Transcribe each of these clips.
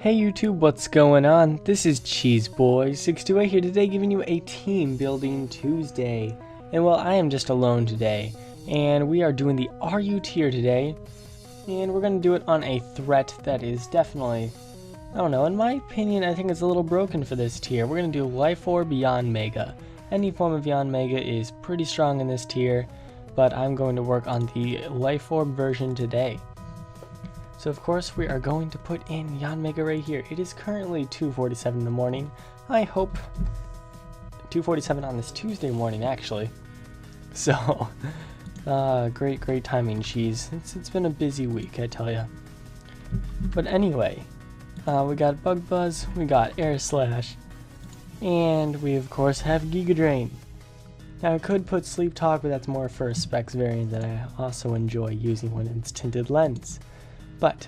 Hey YouTube, what's going on? This is Cheeseboy628 here today, giving you a Team Building Tuesday. And well, I am just alone today, and we are doing the RU tier today, and we're going to do it on a threat that is definitely, I don't know, in my opinion, I think it's a little broken for this tier. We're going to do Life Orb Yanmega. Any form of Yanmega is pretty strong in this tier, but I'm going to work on the Life Orb version today. So of course we are going to put in Yanmega right here. It is currently 2:47 in the morning. I hope 2:47 on this Tuesday morning actually. So great timing, Cheese. It's been a busy week, I tell ya. But anyway, we got Bug Buzz, we got Air Slash, and we of course have Giga Drain. Now I could put Sleep Talk, but that's more for a specs variant that I also enjoy using when it's tinted lens. But,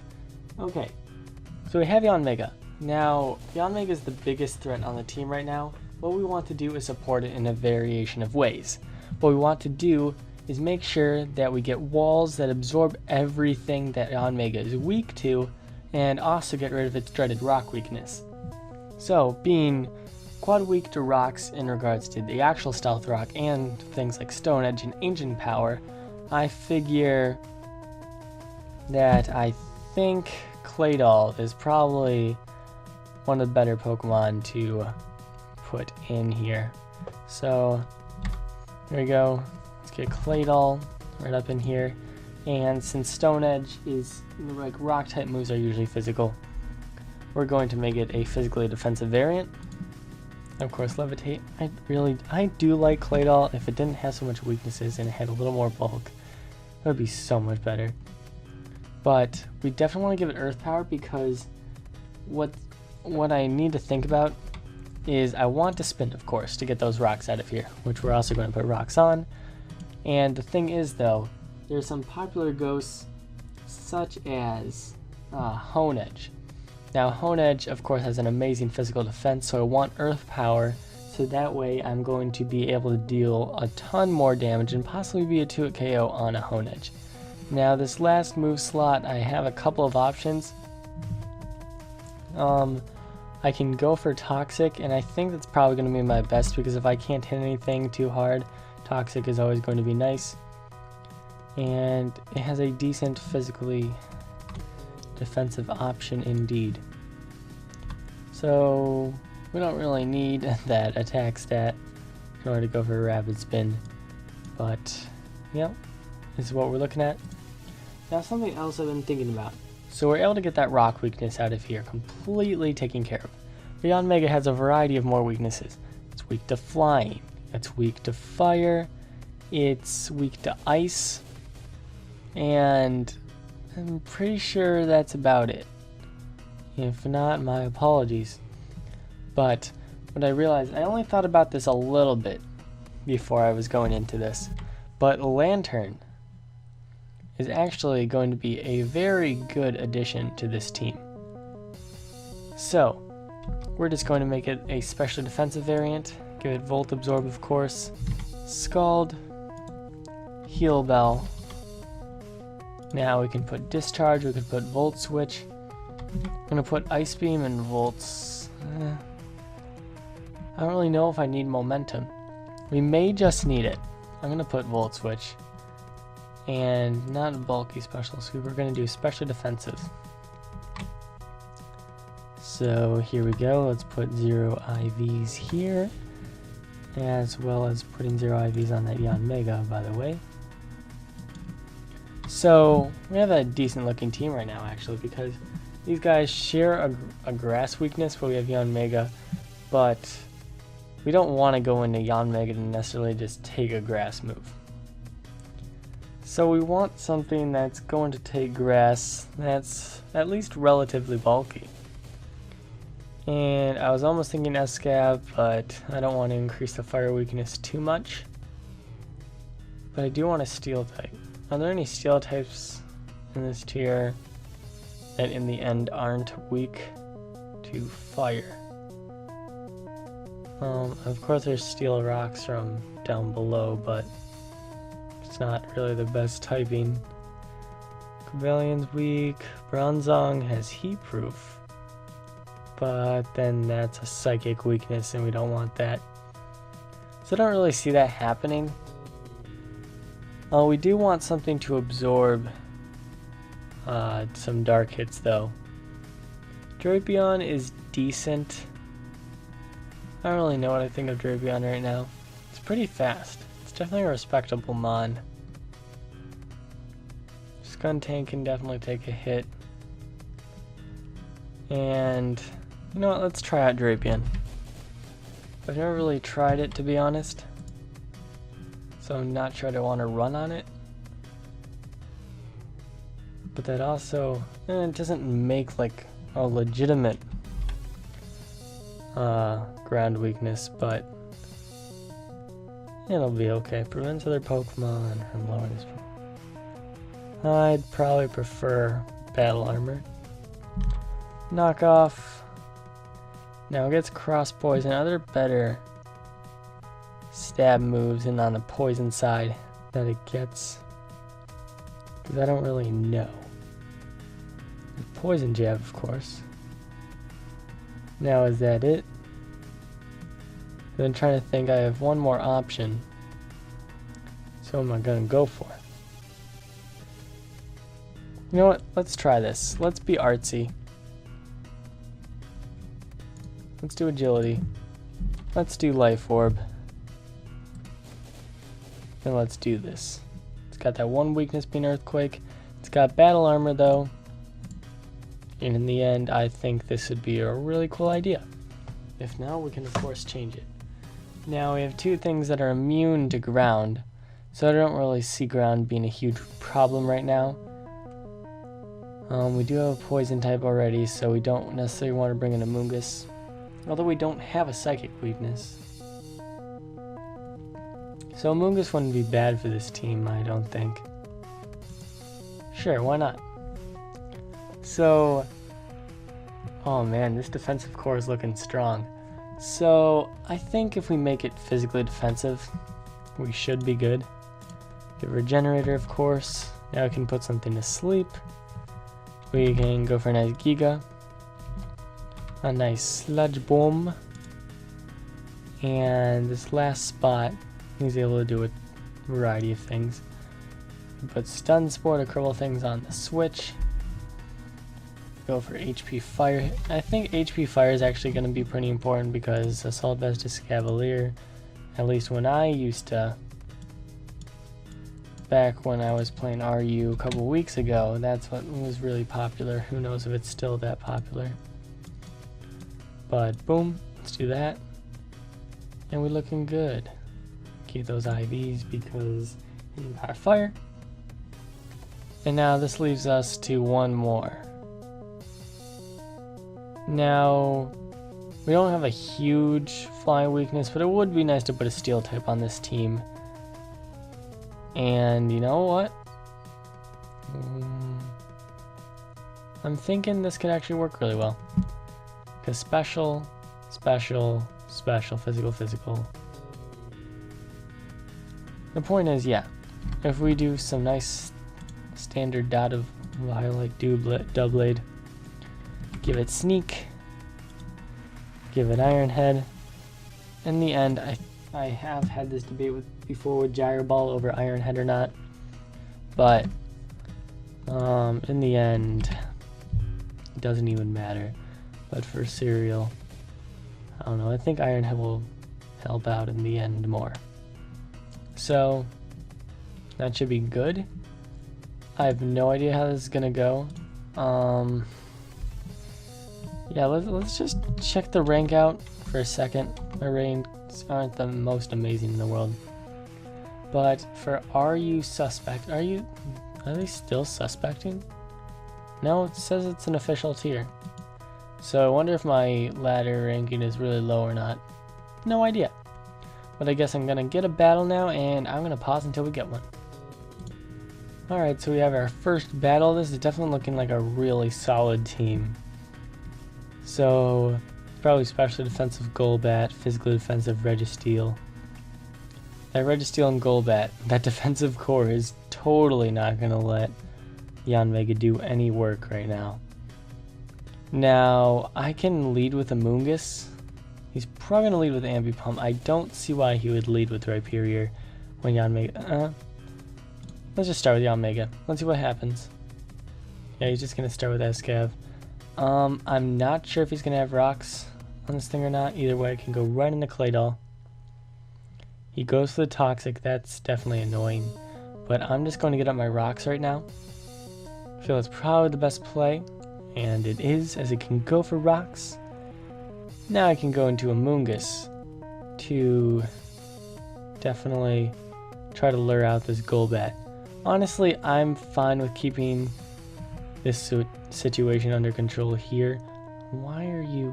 okay, so we have Yanmega. Now, Yanmega is the biggest threat on the team right now. What we want to do is support it in a variation of ways. What we want to do is make sure that we get walls that absorb everything that Yanmega is weak to, and also get rid of its dreaded rock weakness. So, being quad weak to rocks in regards to the actual stealth rock and things like Stone Edge and Ancient Power, I figure that I think Claydol is probably one of the better Pokemon to put in here. So there we go. Let's get Claydol right up in here. And since Stone Edge is like rock type moves are usually physical, we're going to make it a physically defensive variant. Of course, Levitate. I do like Claydol. If it didn't have so much weaknesses and it had a little more bulk, it would be so much better. But we definitely want to give it Earth Power because what I need to think about is I want to spin, of course, to get those rocks out of here, which we're also going to put rocks on. And the thing is, though, there's some popular ghosts such as Honedge. Now, Honedge, of course, has an amazing physical defense, so I want Earth Power, so that way I'm going to be able to deal a ton more damage and possibly be a 2-hit KO on a Honedge. Now this last move slot, I have a couple of options. I can go for Toxic, and I think that's probably going to be my best because if I can't hit anything too hard, Toxic is always going to be nice. And it has a decent physically defensive option indeed. So we don't really need that attack stat in order to go for a Rapid Spin. But, yep, this is what we're looking at. Now something else I've been thinking about. So we're able to get that rock weakness out of here completely taken care of. But Yanmega has a variety of more weaknesses. It's weak to flying, it's weak to fire, it's weak to ice, and I'm pretty sure that's about it. If not, my apologies. But what I realized, I only thought about this a little bit before I was going into this, but Lantern is actually going to be a very good addition to this team. So, we're just going to make it a special defensive variant, give it Volt Absorb of course, Scald, Heal Bell. Now we can put Discharge, we could put Volt Switch. I'm going to put Ice Beam and Volts. I don't really know if I need Momentum. We may just need it. I'm going to put Volt Switch. And not a bulky special, so we're going to do special defensive. So here we go, let's put 0 IVs here, as well as putting 0 IVs on that Yanmega, by the way. So we have a decent looking team right now actually, because these guys share a grass weakness where we have Yanmega, but we don't want to go into Yanmega to necessarily just take a grass move. So we want something that's going to take grass that's at least relatively bulky. And I was almost thinking Escab, but I don't want to increase the fire weakness too much. But I do want a Steel type. Are there any Steel types in this tier that in the end aren't weak to fire? Of course there's Steel Rocks from down below, but it's not really the best typing. Cobalian's weak. Bronzong has heat proof. but then that's a psychic weakness and we don't want that. So I don't really see that happening. We do want something to absorb some dark hits though. Drapion is decent. I don't really know what I think of Drapion right now. It's pretty fast. It's definitely a respectable mon. Skuntank can definitely take a hit. And you know what, let's try out Drapion. I've never really tried it, to be honest. So I'm not sure I want to run on it. But that also, it doesn't make like a legitimate ground weakness, but it'll be okay. Prevents other Pokemon from lowering his Pokemon. I'd probably prefer Battle Armor. Knockoff. Now it gets Cross Poison, other better stab moves, and on the poison side that it gets, because I don't really know. Poison Jab, of course. Now is that it? I'm trying to think, I have one more option. So what am I gonna go for? You know what? Let's try this. Let's be artsy. Let's do Agility. Let's do Life Orb. And let's do this. It's got that one weakness being Earthquake. It's got Battle Armor though. And in the end, I think this would be a really cool idea. If not, we can of course change it. Now we have two things that are immune to ground, so I don't really see ground being a huge problem right now. We do have a poison type already, so we don't necessarily want to bring in a Mungus, although we don't have a psychic weakness. So Mungus wouldn't be bad for this team, I don't think. Sure, why not? So, oh man, this defensive core is looking strong. So, I think if we make it physically defensive, we should be good. Get Regenerator, of course. Now we can put something to sleep. We can go for a nice Giga. A nice Sludge Bomb. And this last spot, he's able to do a variety of things. Put Stun Spore to cripple things on the switch. Go for HP Fire. I think HP Fire is actually going to be pretty important because Assault Vest is Cavalier. At least when I used to, back when I was playing RU a couple weeks ago, that's what was really popular. Who knows if it's still that popular. But boom, let's do that. And we're looking good. Keep those IVs because Power Fire. And now this leaves us to one more. Now, we don't have a huge flying weakness, but it would be nice to put a steel type on this team. And you know what? I'm thinking this could actually work really well. Because special, special, special, physical, physical. The point is, yeah, if we do some nice standard dot of Violet Doublade, give it Sneak, give it Iron Head. In the end, I have had this debate before with Gyro Ball over Iron Head or not, but in the end, it doesn't even matter. But for Cereal, I don't know, I think Iron Head will help out in the end more. So, that should be good. I have no idea how this is gonna go. Yeah, let's just check the rank out for a second. My ranks aren't the most amazing in the world. But for are they still suspecting? No, it says it's an official tier. So I wonder if my ladder ranking is really low or not. No idea. But I guess I'm gonna get a battle now, and I'm gonna pause until we get one. Alright, so we have our first battle. This is definitely looking like a really solid team. So, probably special defensive Golbat, physically defensive Registeel. That Registeel and Golbat, that defensive core is totally not going to let Yanmega do any work right now. Now, I can lead with a Moongus. He's probably going to lead with Ambipom. I don't see why he would lead with Rhyperior when Yanmega... let's just start with Yanmega. Let's see what happens. Yeah, he's just going to start with Escav. I'm not sure if he's going to have rocks on this thing or not. Either way, I can go right into Claydol. He goes for the Toxic. That's definitely annoying. But I'm just going to get up my rocks right now. I feel it's probably the best play. And it is, as it can go for rocks. Now I can go into a Moongus to definitely try to lure out this Golbat. Honestly, I'm fine with keeping this situation under control here. Why are you...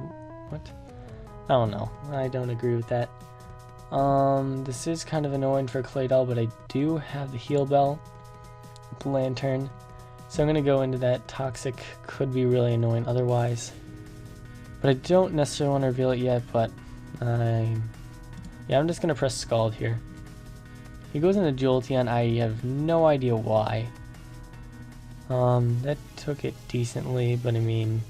what? I don't know. I don't agree with that. This is kind of annoying for Claydol, but I do have the Heal Bell with Lantern. So I'm going to go into that. Toxic could be really annoying otherwise. But I don't necessarily want to reveal it yet, but I'm just going to press Scald here. He goes into Jolteon. I have no idea why. That took it decently, but I mean,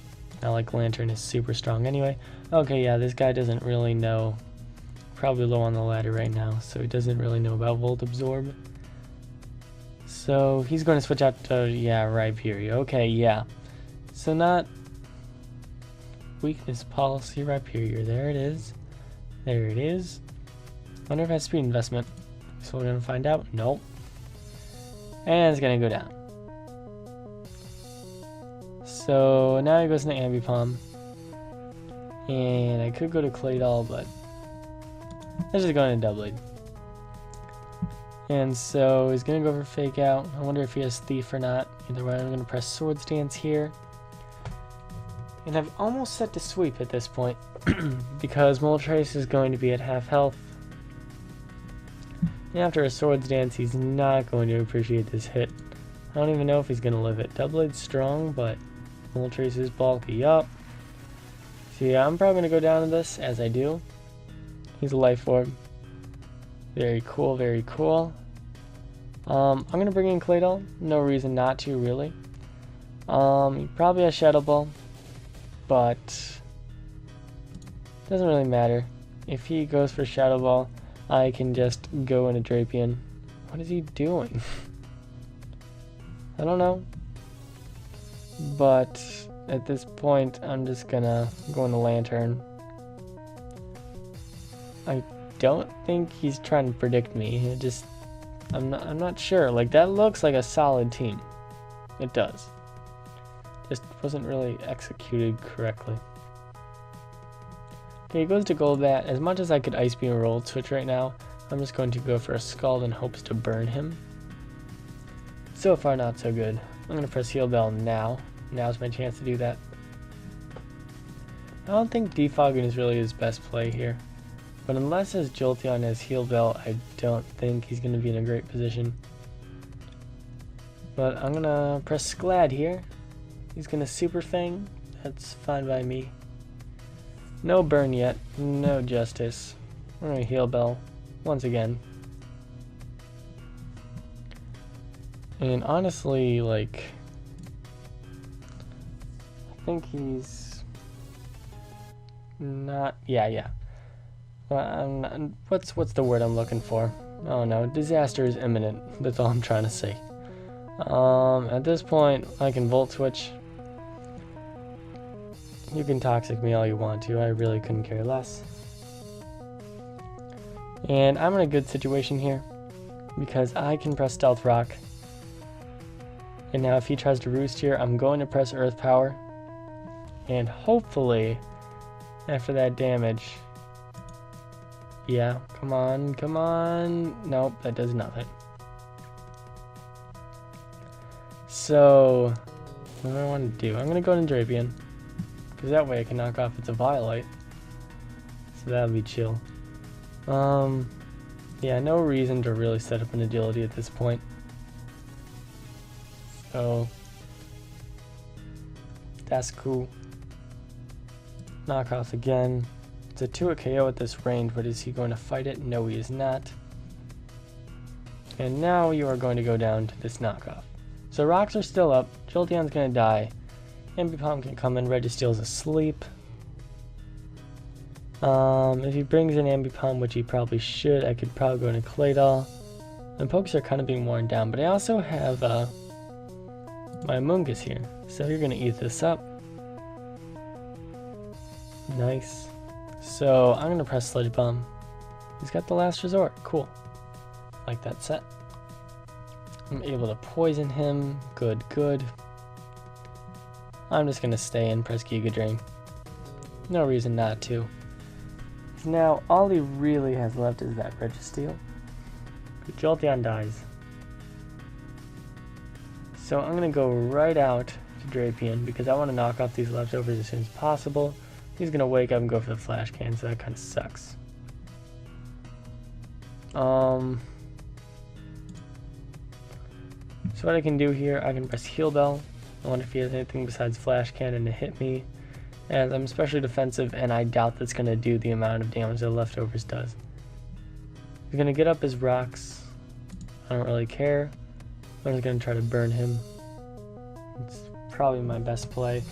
not like Lantern is super strong anyway. Okay, yeah, this guy doesn't really know. Probably low on the ladder right now, so he doesn't really know about Volt Absorb. So he's going to switch out to, yeah, Rhyperior. Okay, yeah. So not weakness policy, Rhyperior. There it is. There it is. Wonder if it has speed investment. So we're going to find out. Nope. And it's going to go down. So now he goes into Ambipom. And I could go to Claydol, but let's just go into Doublade. And so he's going to go for Fake Out. I wonder if he has Thief or not. Either way, I'm going to press Swords Dance here. And I've almost set to Sweep at this point. Because Moltres is going to be at half health. And after a Swords Dance, he's not going to appreciate this hit. I don't even know if he's going to live it. Doublade's strong, but Moltres is bulky up. So yeah, I'm probably going to go down to this, as I do. He's a Life Orb. Very cool, very cool. I'm going to bring in Claydol. No reason not to, really. He probably has Shadow Ball, but doesn't really matter. If he goes for Shadow Ball, I can just go into Drapion. What is he doing? I don't know. But at this point, I'm just gonna go into Lantern. I don't think he's trying to predict me. I'm not sure. Like, that looks like a solid team. It does. Just wasn't really executed correctly. Okay, he goes to Golbat. As much as I could Ice Beam or Roll Switch right now, I'm just going to go for a Scald in hopes to burn him. So far, not so good. I'm going to press Heal Bell now. Now's my chance to do that. I don't think Defogging is really his best play here. But unless his Jolteon has Heal Bell, I don't think he's going to be in a great position. But I'm going to press Sklad here. He's going to Super Fang. That's fine by me. No burn yet. No Justice. I'm going to Heal Bell once again. And honestly, like, I think he's not... Yeah. What's the word I'm looking for? Oh no, disaster is imminent. That's all I'm trying to say. At this point, I can Volt Switch. You can Toxic me all you want to. I really couldn't care less. And I'm in a good situation here because I can press Stealth Rock. And now if he tries to Roost here, I'm going to press Earth Power. And hopefully, after that damage... Yeah, come on. Nope, that does nothing. So, what do I want to do? I'm going to go into Drapion. Because that way I can knock off its Violite. So that'll be chill. Yeah, no reason to really set up an agility at this point. So, that's cool. Knock off again. It's a 2-hit KO at this range, but is he going to fight it? No, he is not. And now you are going to go down to this knockoff. So rocks are still up. Jolteon's going to die. Ambipom can come in. Registeel's asleep. If he brings in Ambipom, which he probably should, I could probably go into Claydol. And Pokes are kind of being worn down, but I also have my Amoonguss here. So you're going to eat this up. Nice. So I'm going to press Sludge Bomb. He's got the last resort. Cool. Like that set. I'm able to poison him. Good, good. I'm just going to stay and press Giga Drain. No reason not to. So now all he really has left is that Registeel. Jolteon dies. So I'm going to go right out to Drapion because I want to knock off these leftovers as soon as possible. He's going to wake up and go for the Flash Can, so that kind of sucks. So what I can do here, I can press Heal Bell. I wonder if he has anything besides Flash Cannon to hit me, as I'm especially defensive and I doubt that's going to do the amount of damage that leftovers does. He's going to get up his rocks. I don't really care. I'm just going to try to burn him. It's probably my best play.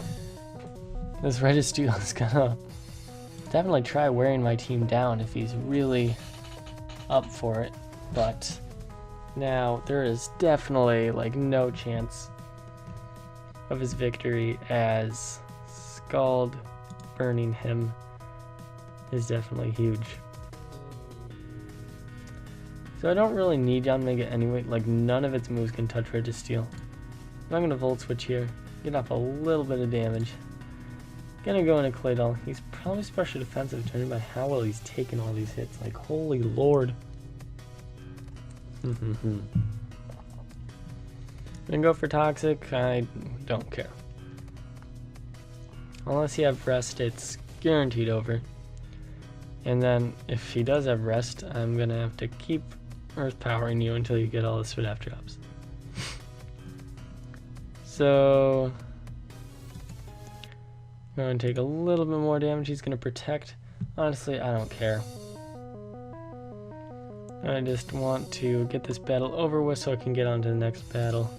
This Registeel is going to definitely try wearing my team down if he's really up for it, but now there is definitely like no chance of his victory, as Scald burning him is definitely huge. So I don't really need Yanmega anyway, like none of its moves can touch Registeel. I'm going to Volt Switch here, get off a little bit of damage. Gonna go into Claydol. He's probably special defensive, judging by how well he's taken all these hits. Like, holy lord. Gonna go for Toxic. I don't care. Unless you have Rest, it's guaranteed over. And then, if he does have Rest, I'm gonna have to keep Earth Powering you until you get all the Swift After drops. So I'm going to take a little bit more damage. He's going to protect. Honestly, I don't care. I just want to get this battle over with so I can get on to the next battle.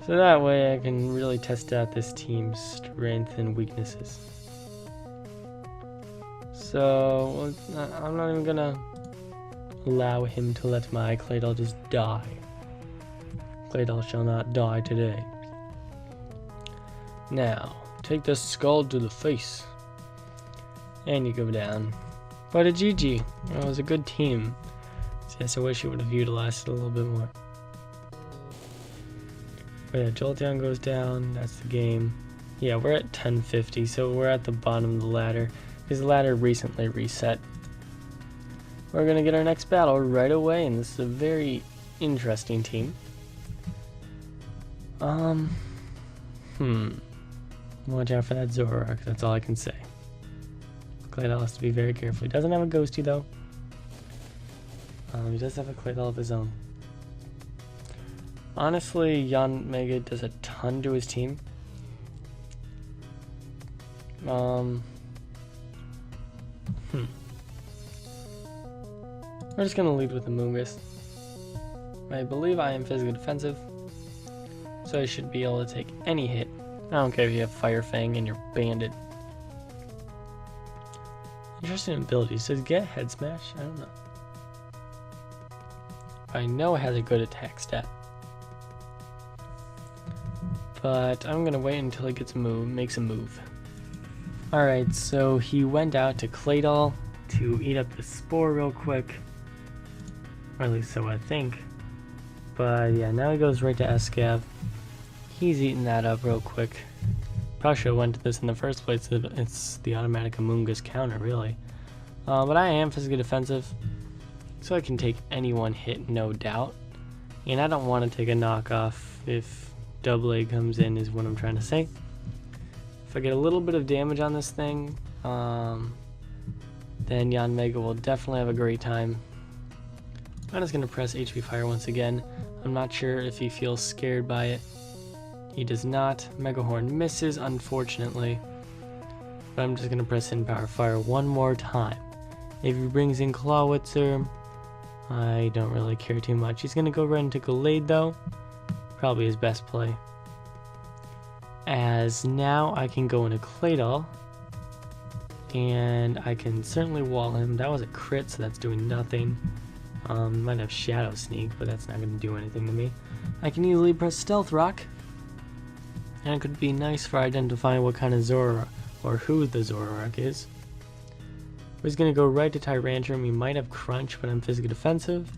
So that way I can really test out this team's strength and weaknesses. So I'm not even going to allow him to let my Claydol just die. Claydol shall not die today. Now, take the Scald to the face. And you go down. But a GG. It was a good team. Yes, I wish it would have utilized it a little bit more. But yeah, Jolteon goes down. That's the game. Yeah, we're at 1050, so we're at the bottom of the ladder. Because the ladder recently reset. We're going to get our next battle right away, and this is a very interesting team. Watch out for that Zoroark, that's all I can say. Claydol has to be very careful. He doesn't have a Ghosty though. He does have a Claydol of his own. Honestly, Yanmega does a ton to his team. We're just gonna lead with the Amoonguss. I believe I am physically defensive, so I should be able to take any hit. I don't care if you have Fire Fang and you're Bandit. Interesting abilities. Does it get Head Smash? I don't know. I know it has a good attack stat. But I'm gonna wait until it gets a move, makes a move. Alright, so he went out to Claydol to eat up the Spore real quick. Or at least so I think. But yeah, now he goes right to Escav. He's eating that up real quick. Probably should have went to this in the first place. It's the automatic Amoonguss counter, really. But I am physically defensive, so I can take any one hit, no doubt. And I don't want to take a knockoff if Double A comes in, is what I'm trying to say. If I get a little bit of damage on this thing, then Yanmega will definitely have a great time. I'm just going to press HP Fire once again. I'm not sure if he feels scared by it. He does not. Mega Horn misses, unfortunately. But I'm just going to press in Power Fire one more time. If he brings in Clawitzer, I don't really care too much. He's going to go right into Gallade, though. Probably his best play. as now I can go into Claydol, and I can certainly wall him. That was a crit, so that's doing nothing. Might have Shadow Sneak, but that's not going to do anything to me. I can easily press Stealth Rock, and it could be nice for identifying what kind of Zoroark, or who the Zoroark is. He's going to go right to Tyrantrum. He might have Crunch, but I'm physically defensive.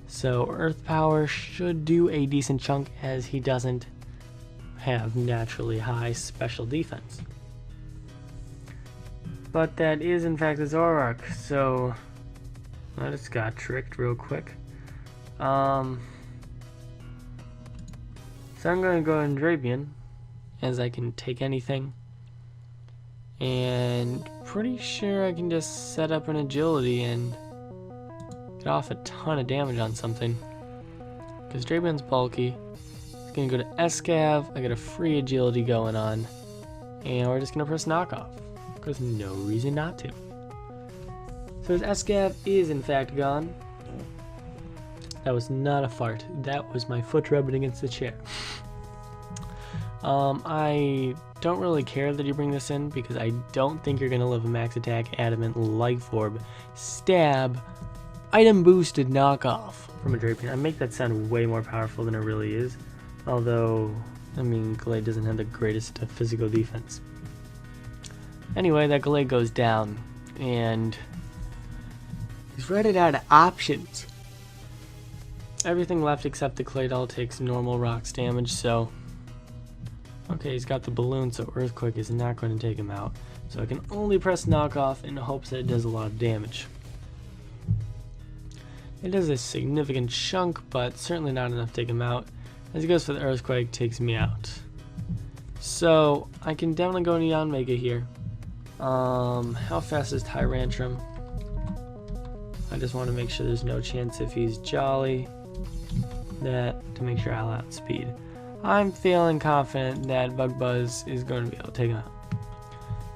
So Earth Power should do a decent chunk, as he doesn't have naturally high special defense. But that is in fact a Zoroark, so I just got tricked real quick. So I'm going to go in Drapion, as I can take anything. And pretty sure I can just set up an agility and get off a ton of damage on something. Because Drapion's bulky. It's going to go to Escav. I got a free agility going on. And we're just going to press knockoff. Because no reason not to. So his Escav is in fact gone. That was not a fart. That was my foot rubbing against the chair. I don't really care that you bring this in, because I don't think you're going to live a max attack, adamant, life orb, stab, item boosted knockoff from a Drapion. I make that sound way more powerful than it really is. Although, I mean, Glade doesn't have the greatest physical defense. Anyway, that Glade goes down, and he's running out of options. Everything left except the Claydol takes normal rocks damage, so okay, he's got the balloon, so Earthquake is not going to take him out. So I can only press knockoff in hopes that it does a lot of damage. It does a significant chunk, but certainly not enough to take him out. As he goes for the Earthquake, takes me out. So I can definitely go into Yanmega here. How fast is Tyrantrum? I just want to make sure there's no chance if he's Jolly that to make sure I'll outspeed. I'm feeling confident that Bug Buzz is going to be able to take him out.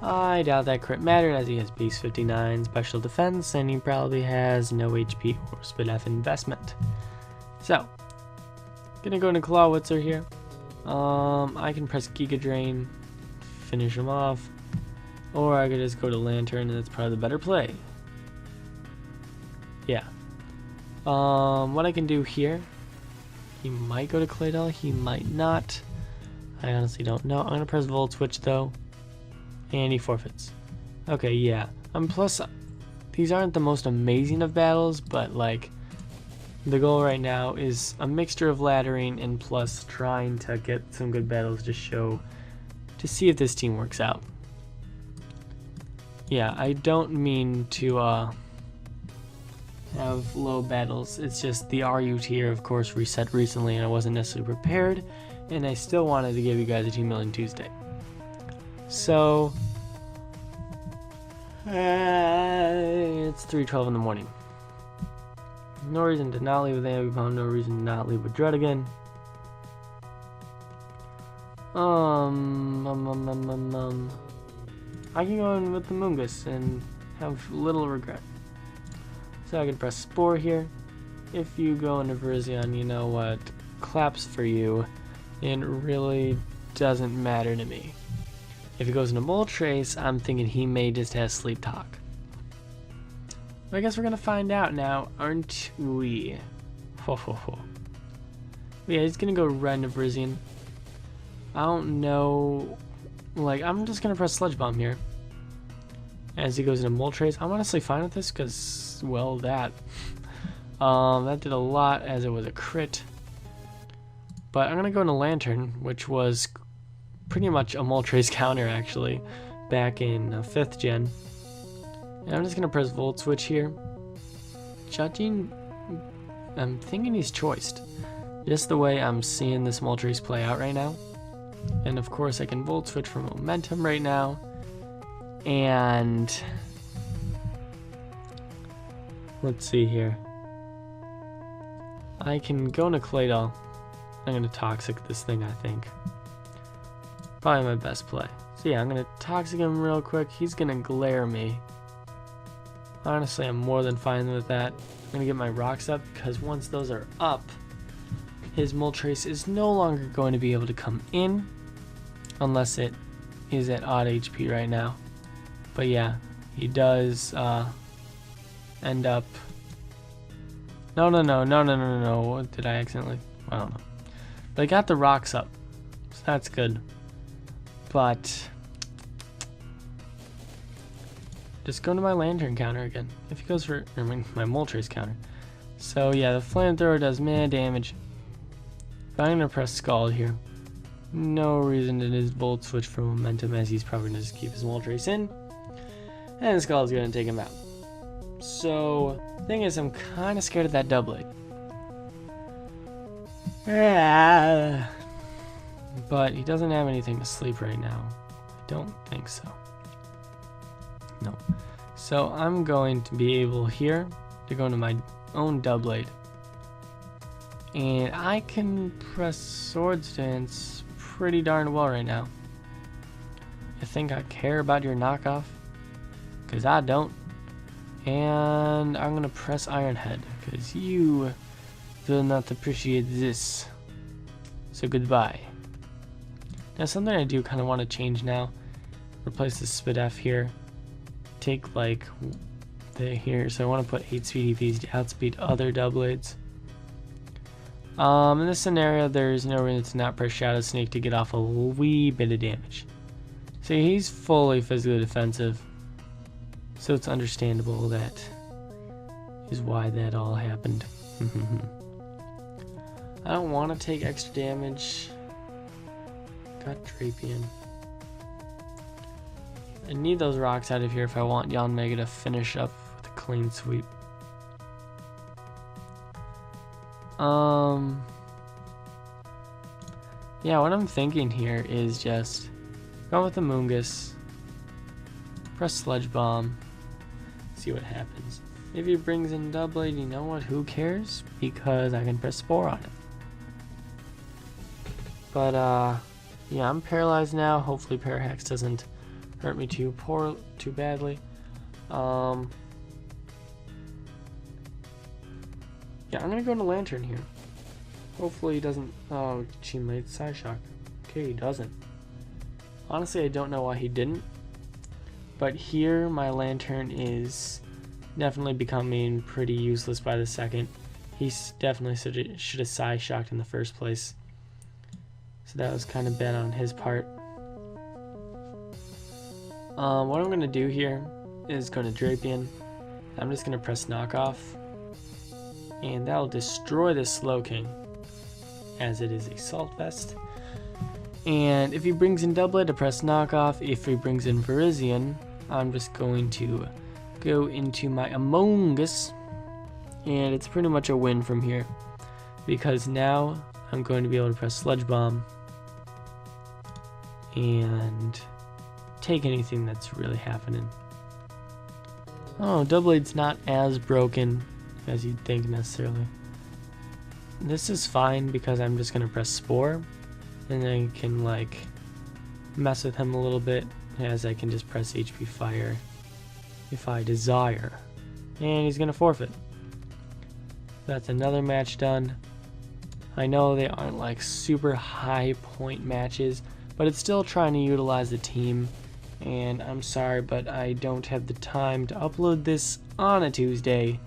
I doubt that crit mattered, as he has base 59 special defense, and he probably has no HP or SpDef investment. So, gonna go into Clawitzer here. I can press Giga Drain, finish him off, or I could just go to Lantern, and that's probably the better play. Yeah. What I can do here, he might go to Claydol, he might not. I honestly don't know. I'm gonna press Volt Switch though, and he forfeits. Okay, yeah. Plus, these aren't the most amazing of battles, but like, the goal right now is a mixture of laddering and plus trying to get some good battles to see if this team works out. Yeah, I don't mean to have low battles. It's just the RU tier, of course, reset recently, and I wasn't necessarily prepared, and I still wanted to give you guys a Team Building Tuesday. So it's 3:12 in the morning. No reason to not leave with Ambipom, no reason to not leave with Dredigan. I can go in with the Mungus and have little regret. So I can press Spore here. If you go into Virizion, you know what claps for you. It really doesn't matter to me. If he goes into Moltres, I'm thinking he may just have Sleep Talk. I guess we're gonna find out now, aren't we? Ho ho ho. Yeah, he's gonna go right into Virizion. I don't know. Like, I'm just gonna press Sludge Bomb here. As he goes into Moltres, I'm honestly fine with this because, well, that did a lot as it was a crit. But I'm gonna go into Lantern, which was pretty much a Moltres counter actually, back in 5th gen. And I'm just gonna press Volt Switch here. Judging, I'm thinking he's choiced. Just the way I'm seeing this Moltres play out right now. And of course I can Volt Switch for momentum right now. And let's see here. I can go into Claydol. I'm gonna Toxic this thing, I think. Probably my best play. So yeah, I'm gonna Toxic him real quick. He's gonna Glare me. Honestly, I'm more than fine with that. I'm gonna get my rocks up because once those are up, his Moltres is no longer going to be able to come in. unless it is at odd HP right now. But yeah, he does end up. No. What did I accidentally? I don't know. But I got the rocks up, so that's good. But just go to my lantern counter again. If he goes for my Moltres counter. So yeah, the flamethrower does mad damage. But I'm gonna press Scald here. No reason to just Volt Switch for momentum, as he's probably gonna just keep his Moltres in. And Scald's gonna take him out. So, thing is, I'm kind of scared of that Doublade. But he doesn't have anything to sleep right now. I don't think so. No. So I'm going to be able here to go into my own Doublade. And I can press Swords Dance pretty darn well right now. You think I care about your knockoff? Because I don't. And I'm going to press Iron Head, because you will not appreciate this. So goodbye. Now something I do kind of want to change now. Replace the Spit F here. Take like the here. So I want to put 8 speed EVs to outspeed other Doublades. In this scenario, there's no reason to not press Shadow Sneak to get off a wee bit of damage. See, he's fully physically defensive. So it's understandable that is why that all happened. I don't want to take extra damage. Got Drapion. I need those rocks out of here if I want Yanmega to finish up with a clean sweep. Yeah, what I'm thinking here is just go with the Moongus, press Sludge Bomb, see what happens. If he brings in Doublade, you know what? Who cares? Because I can press Spore on it. But yeah, I'm paralyzed now. Hopefully Parahax doesn't hurt me too badly. Yeah, I'm gonna go into Lantern here. Hopefully he doesn't. Oh, she made Psyshock. Okay, he doesn't. Honestly, I don't know why he didn't. But here, my Lantern is definitely becoming pretty useless by the second. He definitely should have Psyshocked in the first place. So that was kind of bad on his part. What I'm going to do here is go to Drapion. I'm just going to press Knockoff. And that'll destroy this Slowking, as it is a Salt Vest. And if he brings in Doublade, to press Knockoff. If he brings in Virizion, I'm just going to go into my Among Us. And it's pretty much a win from here, because now I'm going to be able to press Sludge Bomb and take anything that's really happening. Oh, Doublade's not as broken as you'd think necessarily. This is fine because I'm just gonna press Spore, and then I can like mess with him a little bit, as I can just press HP Fire if I desire. And he's gonna forfeit. That's another match done. I know they aren't like super high point matches, but it's still trying to utilize the team. And I'm sorry, but I don't have the time to upload this on a Tuesday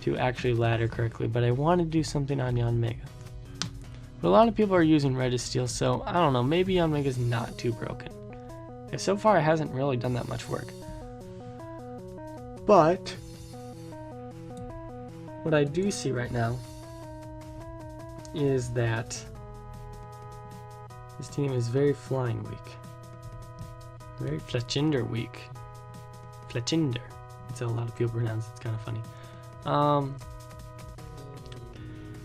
to actually ladder correctly, but I want to do something on Yanmega. But a lot of people are using Registeel, so I don't know, maybe Yanmega's not too broken. And so far it hasn't really done that much work. But what I do see right now is that this team is very flying weak. Very Fletchinder weak. Fletchinder. That's how a lot of people pronounce it. It's kind of funny.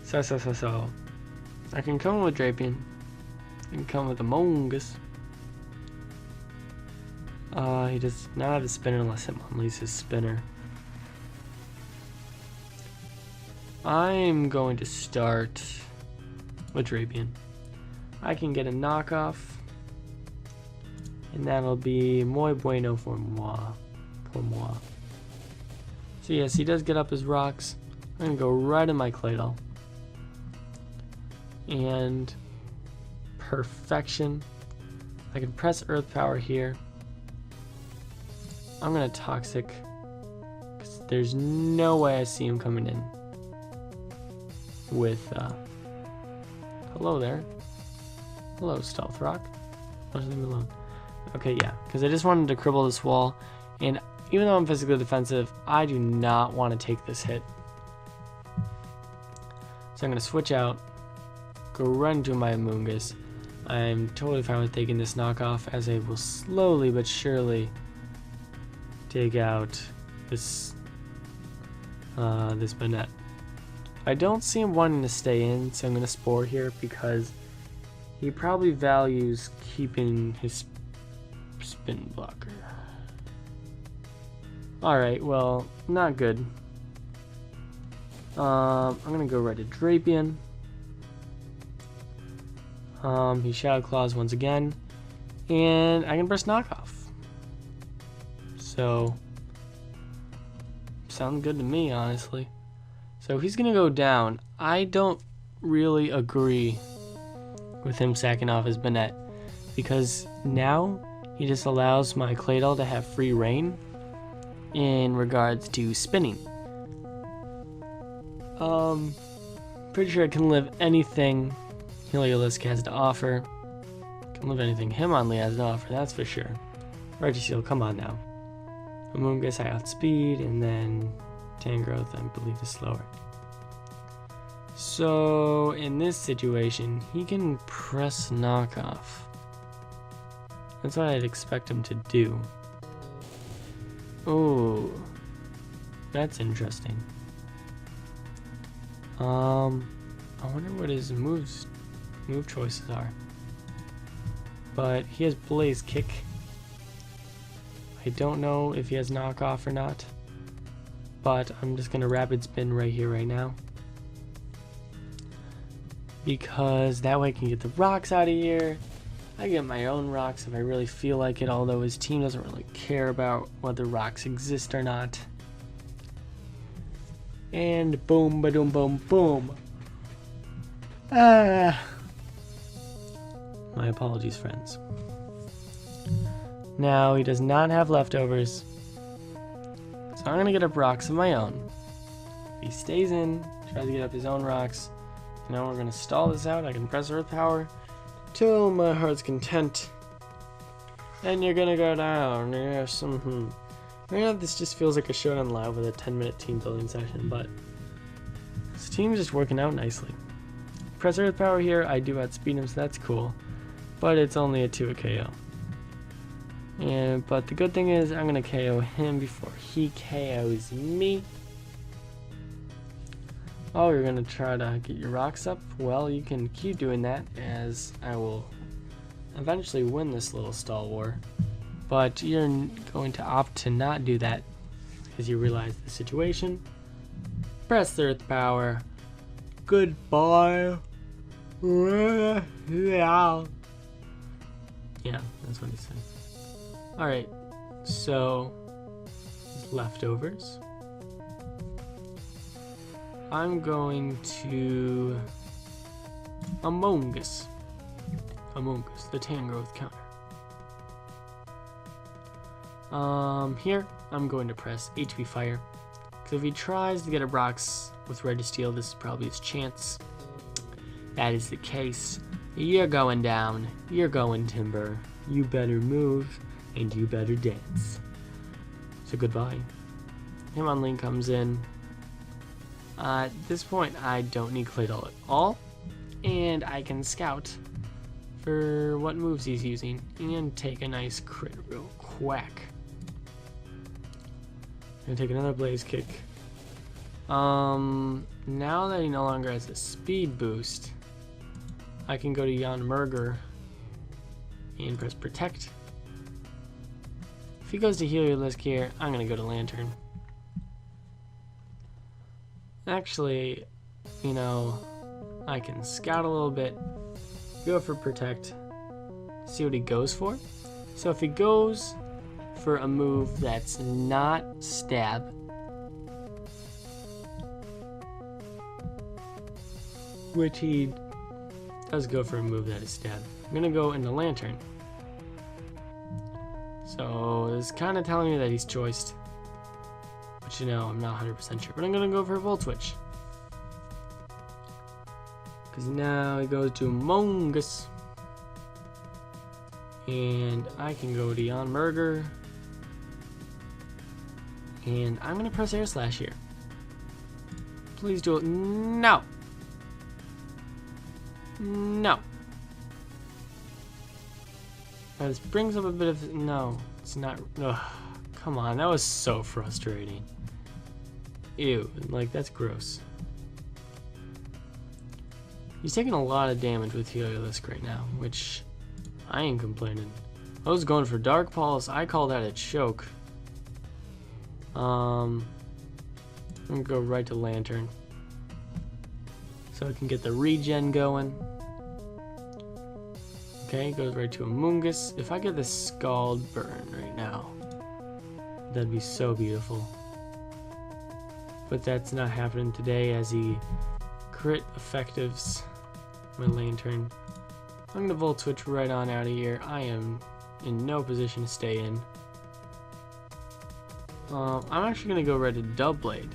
So. I can come with Drapion. I can come with Among Us. He does not have a spinner unless it unleashes his spinner. I'm going to start with Drapion. I can get a knockoff, and that'll be muy bueno for moi. So yes, he does get up his rocks. I'm gonna go right in my Claydol. And perfection. I can press Earth Power here. I'm gonna Toxic, because there's no way I see him coming in with, hello there. Hello, Stealth Rock. Leave me alone. Okay, yeah, because I just wanted to cripple this wall, and even though I'm physically defensive, I do not want to take this hit. So I'm going to switch out, go run to my Amoonguss. I'm totally fine with taking this knockoff, as I will slowly but surely take out this this Banette. I don't see him wanting to stay in, so I'm going to Spore here, because he probably values keeping his spin blocker. Alright, well, not good. I'm gonna go right to Drapion. He Shadow Claws once again, and I can press Knockoff. So, sounds good to me, honestly. So he's gonna go down. I don't really agree with him sacking off his Banette, because now he just allows my Claydol to have free reign in regards to spinning. Pretty sure I can live anything Heliolisk has to offer. Can live anything Hitmonlee has to offer, that's for sure. Registeel, come on now. Amoonguss I outspeed, and then Tangrowth I believe is slower. So in this situation, he can press Knockoff. That's what I'd expect him to do. Oh, that's interesting. I wonder what his move choices are. But he has Blaze Kick. I don't know if he has Knockoff or not, but I'm just gonna Rapid Spin right here, right now, because that way I can get the rocks out of here. I get my own rocks if I really feel like it, although his team doesn't really care about whether rocks exist or not. And boom, ba-doom, boom, boom. My apologies, friends. Now, he does not have leftovers, so I'm gonna get up rocks of my own. If he stays in, tries to get up his own rocks, now we're gonna stall this out. I can press Earth Power till my heart's content, and you're gonna go down. Yes, Right now, this just feels like a showdown live with a 10-minute team building session, but this team is just working out nicely. Press Earth Power here, I do outspeed him, so that's cool, but it's only a 2 KO. But the good thing is, I'm gonna KO him before he KOs me. Oh, you're gonna try to get your rocks up? Well, you can keep doing that, as I will eventually win this little stall war. But you're going to opt to not do that, because you realize the situation. Press the Earth Power. Goodbye. Yeah, that's what he said. Alright, so leftovers. I'm going to Amoonguss, the Tangrowth counter. Here I'm going to press HP Fire, because if he tries to get a rocks with Registeel, this is probably his chance. That is the case. You're going down. You're going Timber. You better move, and you better dance. So goodbye. Hitmonlee comes in. At this point, I don't need Claydol at all, and I can scout for what moves he's using and take a nice crit real quick. I'm gonna take another Blaze Kick. Now that he no longer has a speed boost, I can go to Yanmega and press Protect. If he goes to Heliolisk here, I'm gonna go to Lantern. Actually, you know, I can scout a little bit, go for Protect, see what he goes for. So if he goes for a move that's not Stab, which he does go for a move that is Stab, I'm gonna go into Lantern. So it's kind of telling me that he's choiced. But you know, I'm not 100% sure. But I'm going to go for a Volt Switch. Because now he goes to Among Us. And I can go to Yanmega. And I'm going to press Air Slash here. Please do it. No. No. Now this brings up a bit of... No, it's not... Ugh, come on, that was so frustrating. Ew, like, that's gross. He's taking a lot of damage with Heliolisk right now, which I ain't complaining. I was going for Dark Pulse. I call that a choke. I'm gonna go right to Lantern so I can get the regen going. Okay, goes right to Amoongus. If I get the Scald Burn right now, that'd be so beautiful. But that's not happening today as he crit effectives my Lantern. I'm gonna Volt Switch right on out of here. I am in no position to stay in. I'm actually gonna go right to Doublade.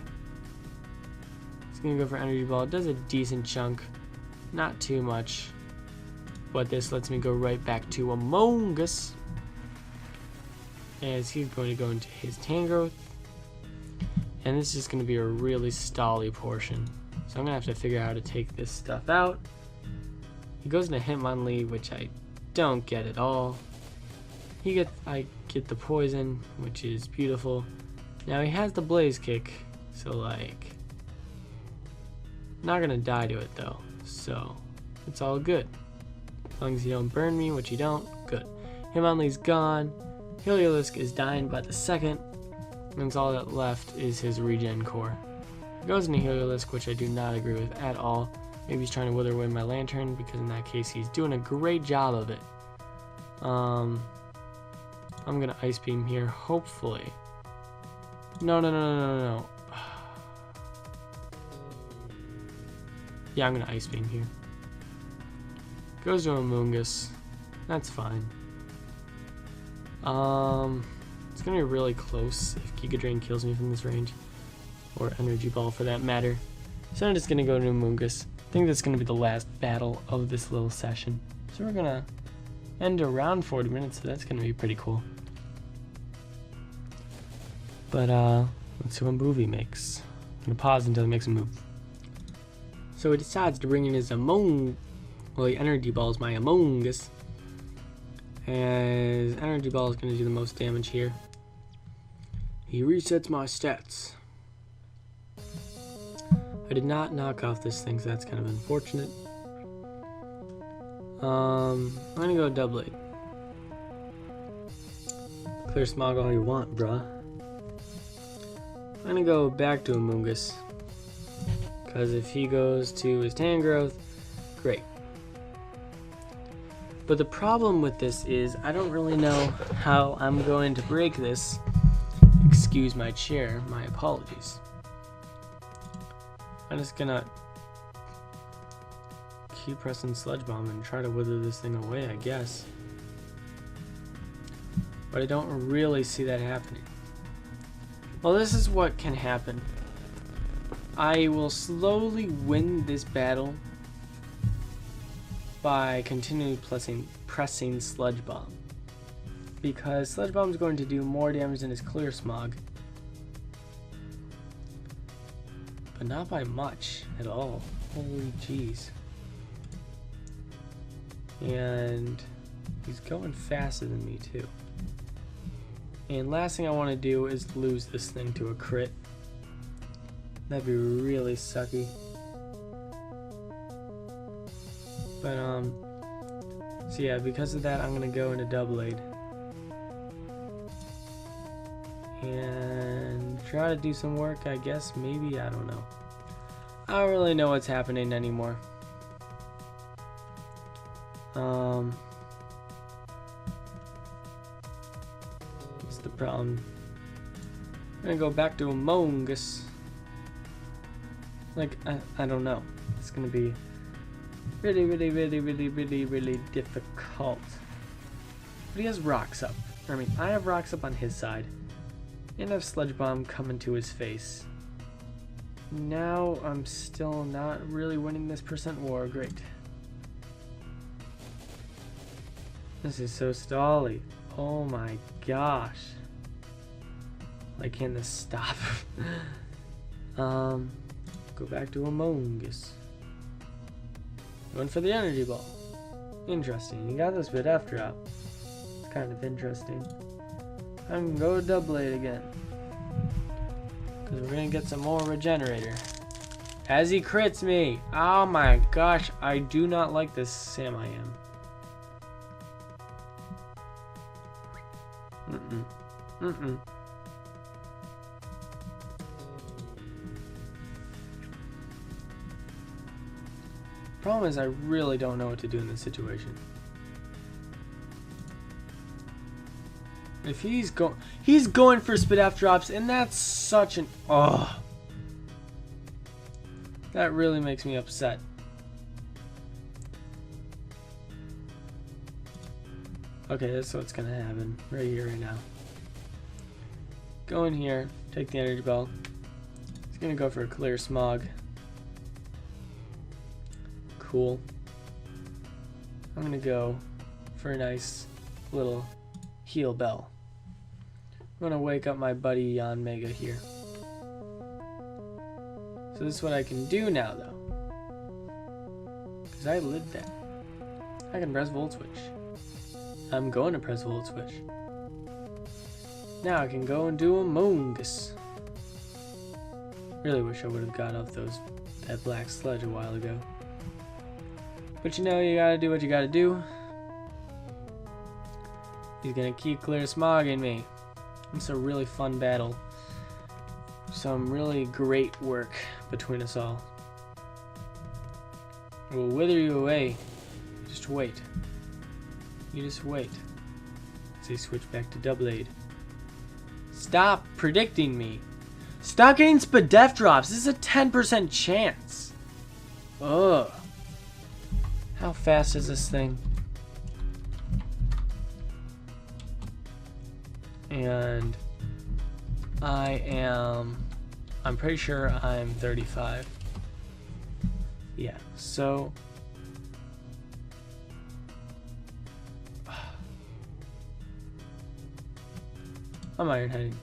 It's gonna go for Energy Ball. It does a decent chunk, not too much, but this lets me go right back to Among Us, as he's going to go into his Tangrowth, and this is going to be a really stally portion. So I'm gonna have to figure out how to take this stuff out. He goes into Hitmonlee, which I don't get at all. I get the poison, which is beautiful. Now he has the Blaze Kick, so like, not gonna die to it though, so it's all good. As long as you don't burn me, which you don't, good. Hitmonlee's gone. Heliolisk is dying by the second, and all that left is his regen core. He goes into Heliolisk, which I do not agree with at all. Maybe he's trying to wither away my Lantern, because in that case he's doing a great job of it. I'm gonna Ice Beam here, hopefully. No. Yeah, I'm gonna Ice Beam here. Goes to Amoongus. That's fine. It's gonna be really close if Giga Drain kills me from this range. Or Energy Ball for that matter. So I'm just gonna go to Amoongus. I think that's gonna be the last battle of this little session. So we're gonna end around 40 minutes, so that's gonna be pretty cool. But let's see what move he makes. I'm gonna pause until he makes a move. So he decides to bring in his he Energy Balls my Amoongus. As Energy Ball is gonna do the most damage here. He resets my stats. I did not knock off this thing, so that's kind of unfortunate. I'm gonna go Doublade. Clear Smog all you want, bruh. I'm gonna go back to Amoongus, because if he goes to his Tangrowth, great. But the problem with this is I don't really know how I'm going to break this. Excuse my chair, my apologies. I'm just gonna keep pressing Sludge Bomb and try to wither this thing away, I guess. But I don't really see that happening. Well, this is what can happen. I will slowly win this battle by continually pressing Sludge Bomb. Because Sludge Bomb is going to do more damage than his Clear Smog. But not by much at all. Holy jeez. And he's going faster than me too. And last thing I want to do is lose this thing to a crit. That'd be really sucky. But so yeah, because of that I'm gonna go into Doublade. And try to do some work, I guess, maybe, I don't know. I don't really know what's happening anymore. What's the problem? I'm gonna go back to Among Us. Like, I don't know. It's gonna be really difficult. But he has rocks up. I have rocks up on his side. And I have Sludge Bomb coming to his face. Now I'm still not really winning this percent war. Great. This is so stally. Oh my gosh. Why can't this stop? Go back to Among Us. Going for the energy ball. Interesting. You got this bit F drop. It's kind of interesting. I'm gonna go double blade again. Because we're gonna get some more regenerator. As he crits me. Oh my gosh. I do not like this Sam I am. Problem is, I really don't know what to do in this situation. If he's going for spit F drops, and that's such an that really makes me upset. Okay, that's what's gonna happen right here, right now. Go in here, take the energy ball. He's gonna go for a clear smog. Cool. I'm gonna go for a nice little heal bell. I'm gonna wake up my buddy Yanmega here. So this is what I can do now, though. Because I lived that. I can press Volt Switch. I'm going to press Volt Switch. Now I can go and do Among Us. Really wish I would have got off that black sludge a while ago. But you know, you gotta do what you gotta do. He's gonna keep clear smogging me. It's a really fun battle. Some really great work between us all. We'll wither you away. Just wait. You just wait. As they switch back to double blade. Stop predicting me. Stop getting spit def drops. This is a 10% chance. Ugh. How fast is this thing? And I'm pretty sure I'm 35. Yeah, so I'm iron heading.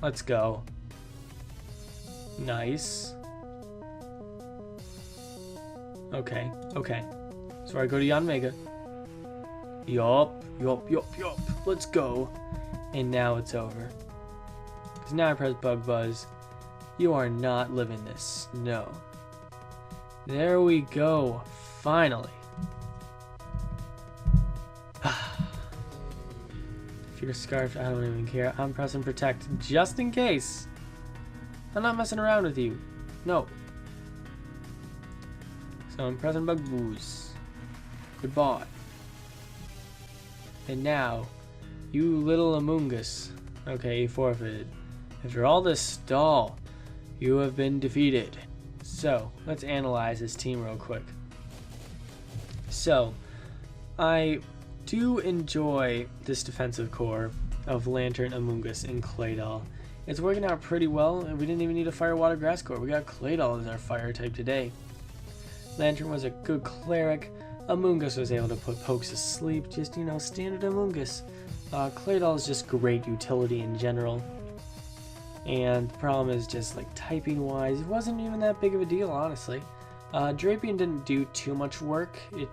Let's go. Nice. Okay. So I go to Yanmega. Yup. Let's go. And now it's over. Because now I press Bug Buzz. You are not living this. No. There we go. Finally. Fear Scarf, I don't even care. I'm pressing Protect just in case. I'm not messing around with you. No. So I'm pressing Bug Booze. Goodbye. And now, you little Among Us. Okay, you forfeited. After all this stall, you have been defeated. So, let's analyze this team real quick. So, I do enjoy this defensive core of Lantern, Among Us, and Claydol. It's working out pretty well, and we didn't even need a Fire, Water, Grass core. We got Claydol as our fire type today. Lantern was a good cleric. Among Us was able to put Pokes to sleep, just, you know, standard Among Us. Claydol is just great utility in general. And the problem is just, like, typing-wise, it wasn't even that big of a deal, honestly. Drapion didn't do too much work. It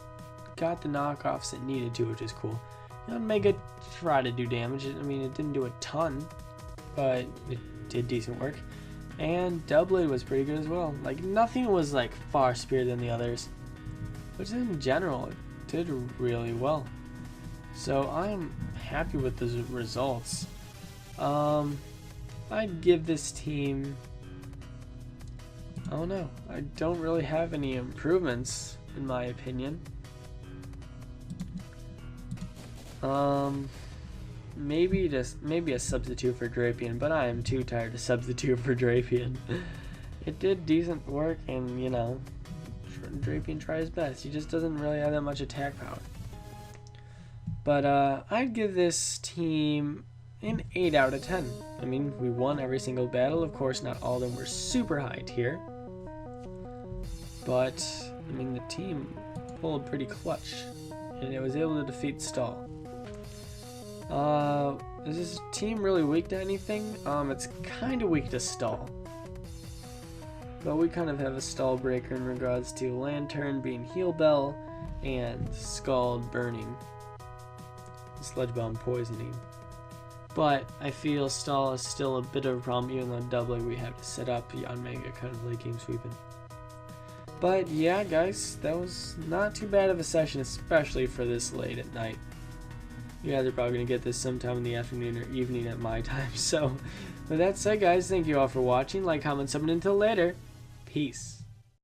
got the knockoffs it needed to, which is cool. Yanmega tried to do damage. I mean, it didn't do a ton, but it did decent work. And Doublade was pretty good as well. Like, nothing was, like, far superior than the others. But in general, it did really well. So I'm happy with the results. I'd give this team, I don't know, I don't really have any improvements in my opinion. Maybe a substitute for Drapion, but I am too tired to substitute for Drapion. It did decent work, and you know, Drapion tried his best. He just doesn't really have that much attack power. But I'd give this team an 8 out of 10. I mean, we won every single battle. Of course, not all of them were super high tier. But, I mean, the team pulled pretty clutch. And it was able to defeat Stall. Is this team really weak to anything? It's kind of weak to Stall. But we kind of have a stall breaker in regards to Lantern being Heal Bell and Scald burning. Sludge Bomb poisoning. But I feel Stall is still a bit of a problem, even though doubly we have to set up Yanmega kind of late game sweeping. But yeah, guys, that was not too bad of a session, especially for this late at night. You guys are probably going to get this sometime in the afternoon or evening at my time. So with that said, guys, thank you all for watching. Like, comment, sub, and until later, peace.